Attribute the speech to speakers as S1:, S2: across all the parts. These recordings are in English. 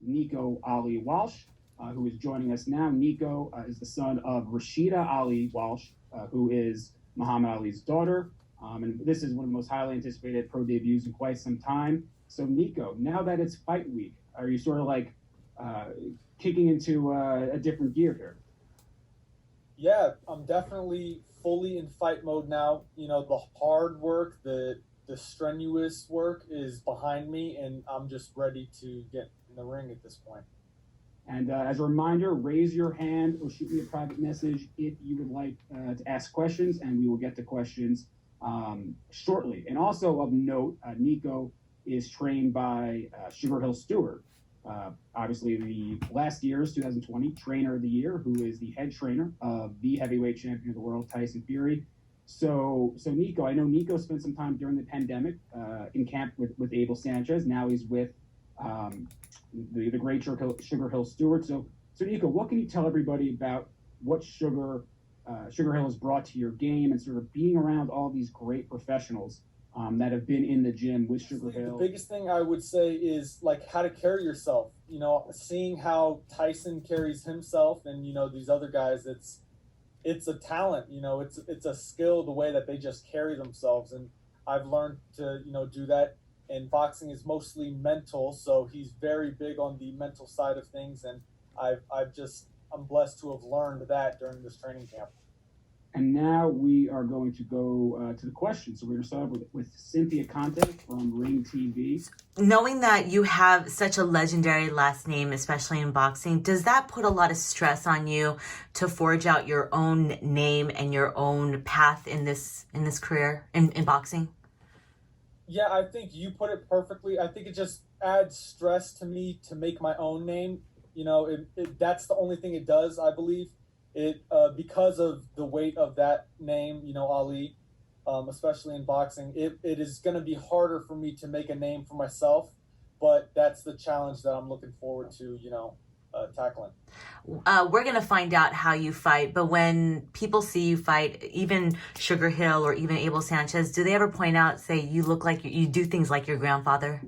S1: Nico Ali Walsh, who is joining us now. Nico is the son of Rashida Ali Walsh, who is Muhammad Ali's daughter. And this is one of the most highly anticipated pro debuts in quite some time. So, Nico, now that it's fight week, are you sort of like kicking into a different gear here?
S2: Yeah, I'm definitely fully in fight mode now. You know, the hard work, the strenuous work is behind me, and I'm just ready to get in the ring at this point.
S1: And as a reminder, raise your hand or shoot me a private message if you would like to ask questions, and we will get to questions shortly. And also of note, Nico is trained by Sugar Hill Stewart, obviously the last year's 2020 Trainer of the Year, who is the head trainer of the heavyweight champion of the world, Tyson Fury. So Nico, I know Nico spent some time during the pandemic in camp with Abel Sanchez. Now he's with the great Sugar Hill Stewart. So Nico, what can you tell everybody about what Sugar Hill has brought to your game and sort of being around all these great professionals that have been in the gym with Sugar Hill?
S2: The biggest thing I would say is like how to carry yourself. You know, seeing how Tyson carries himself and, you know, these other guys, it's a talent, you know, it's a skill, the way that they just carry themselves. And I've learned to, you know, do that. And boxing is mostly mental, so he's very big on the mental side of things. And I'm blessed to have learned that during this training camp.
S1: And now we are going to go to the questions. So we're going to start with Cynthia Conte from Ring TV.
S3: Knowing that you have such a legendary last name, especially in boxing, does that put a lot of stress on you to forge out your own name and your own path in this career in boxing?
S2: Yeah, I think you put it perfectly. I think it just adds stress to me to make my own name. You know, that's the only thing it does, I believe. Because of the weight of that name, you know, Ali, especially in boxing, it is going to be harder for me to make a name for myself, but that's the challenge that I'm looking forward to, you know, tackling.
S3: We're going to find out how you fight, but when people see you fight, even Sugar Hill or even Abel Sanchez, do they ever point out, say, you look like you do things like your grandfather?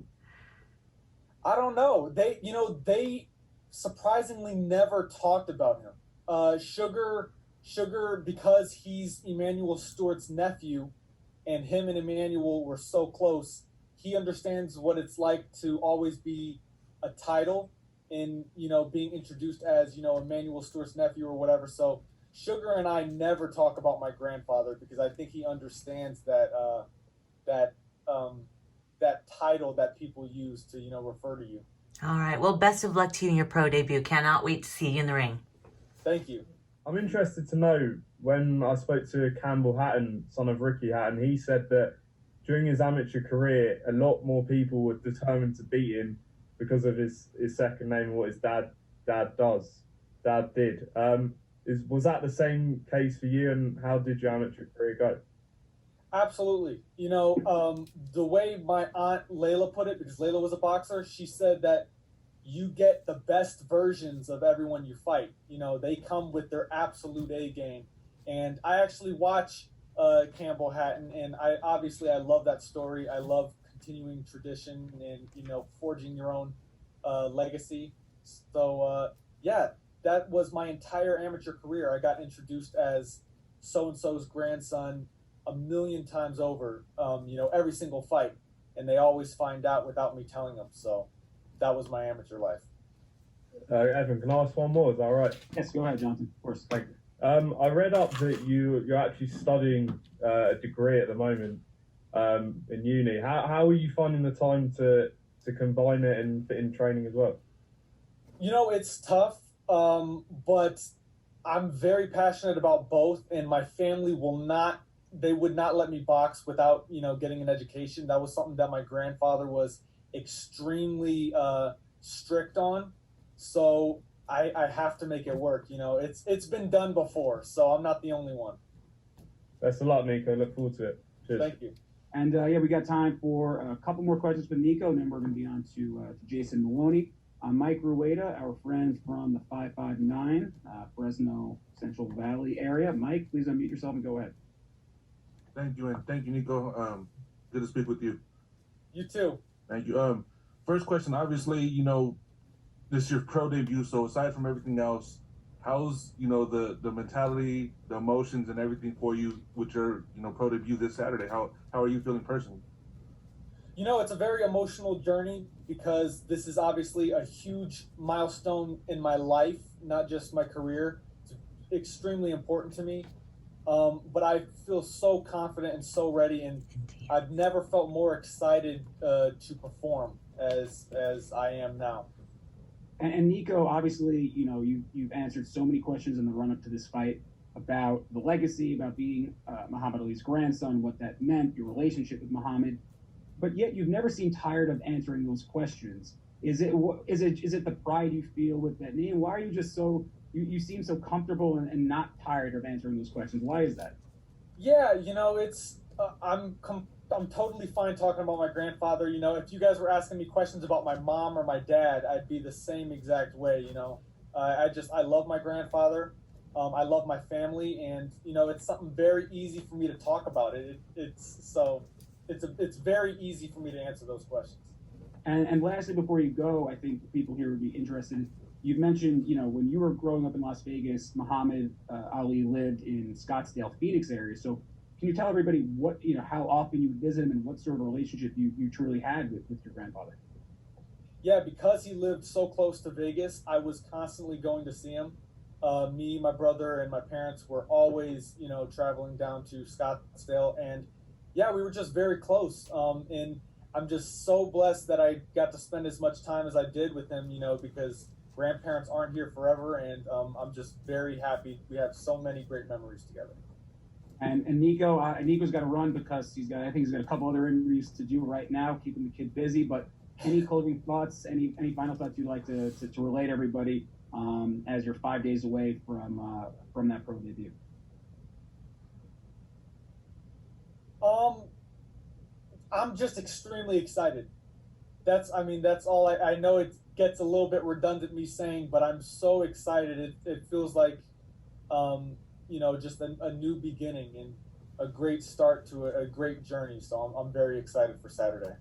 S2: I don't know. They surprisingly never talked about him. Sugar, because he's Emmanuel Stewart's nephew, and him and Emmanuel were so close, he understands what it's like to always be a title in, you know, being introduced as, you know, Emmanuel Stewart's nephew or whatever. So Sugar and I never talk about my grandfather because I think he understands that that title that people use to, you know, refer to you.
S3: All right. Well, best of luck to you in your pro debut. Cannot wait to see you in the ring.
S2: Thank you.
S4: I'm interested to know, when I spoke to Campbell Hatton, son of Ricky Hatton, he said that during his amateur career, a lot more people were determined to beat him because of his second name and what his dad did. Was that the same case for you, and how did your amateur career go?
S2: Absolutely. You know, the way my aunt Layla put it, because Layla was a boxer, she said that you get the best versions of everyone you fight. You know, they come with their absolute A game. And I actually watch Campbell Hatton, and I love that story. I love continuing tradition and, you know, forging your own legacy. So, yeah, that was my entire amateur career. I got introduced as so-and-so's grandson a million times over, you know, every single fight. And they always find out without me telling them. So that was my amateur life.
S4: Evan, can I ask one more? Is that all right?
S1: Yes, go ahead, Jonathan. Of course.
S4: Thank you. I read up that you're actually studying a degree at the moment in uni. How are you finding the time to combine it and fit in training as well?
S2: You know, it's tough, but I'm very passionate about both, and my family would not let me box without, you know, getting an education. That was something that my grandfather was extremely strict on. So I have to make it work. You know, it's been done before, so I'm not the only one.
S4: Best of luck, Nico. Look forward to it. Cheers.
S2: Thank you.
S1: And yeah, we got time for a couple more questions with Nico, and then we're going to be on to Jason Molony. Mike Rueda, our friend from the 559 Fresno Central Valley area. Mike, please unmute yourself and go ahead.
S5: Thank you, and thank you, Nico. Good to speak with you.
S2: You too.
S5: Thank you. First question, obviously, you know, this is your pro debut. So aside from everything else, how's the mentality, the emotions, and everything for you with your pro debut this Saturday? How are you feeling personally?
S2: It's a very emotional journey because this is obviously a huge milestone in my life, not just my career. It's extremely important to me. But I feel so confident and so ready, and I've never felt more excited to perform as I am now.
S1: And Nico, obviously, you've answered so many questions in the run up to this fight about the legacy, about being Muhammad Ali's grandson, what that meant, your relationship with Muhammad. But yet you've never seemed tired of answering those questions. Is it the pride you feel with that name? Why are you just so you seem so comfortable and not tired of answering those questions? Why is that?
S2: Yeah, it's I'm totally fine talking about my grandfather. If you guys were asking me questions about my mom or my dad, I'd be the same exact way. I love my grandfather. I love my family, and it's something very easy for me to talk about. It's very easy for me to answer those questions.
S1: And lastly, before you go, I think people here would be interested. You've mentioned, when you were growing up in Las Vegas, Muhammad Ali lived in Scottsdale, Phoenix area. So can you tell everybody how often you visit him and what sort of relationship you truly had with your grandfather?
S2: Yeah, because he lived so close to Vegas, I was constantly going to see him. Me, my brother, and my parents were always, traveling down to Scottsdale, and yeah, we were just very close. And I'm just so blessed that I got to spend as much time as I did with him, because grandparents aren't here forever, and I'm just very happy. We have so many great memories together.
S1: And Nico's got to run because I think he's got a couple other interviews to do right now, keeping the kid busy. But any closing thoughts, any final thoughts you'd like to relay to everybody as you're 5 days away from that pro debut?
S2: I'm just extremely excited. That's all I know. It gets a little bit redundant me saying, but I'm so excited. It feels like, just a new beginning and a great start to a great journey. So I'm very excited for Saturday.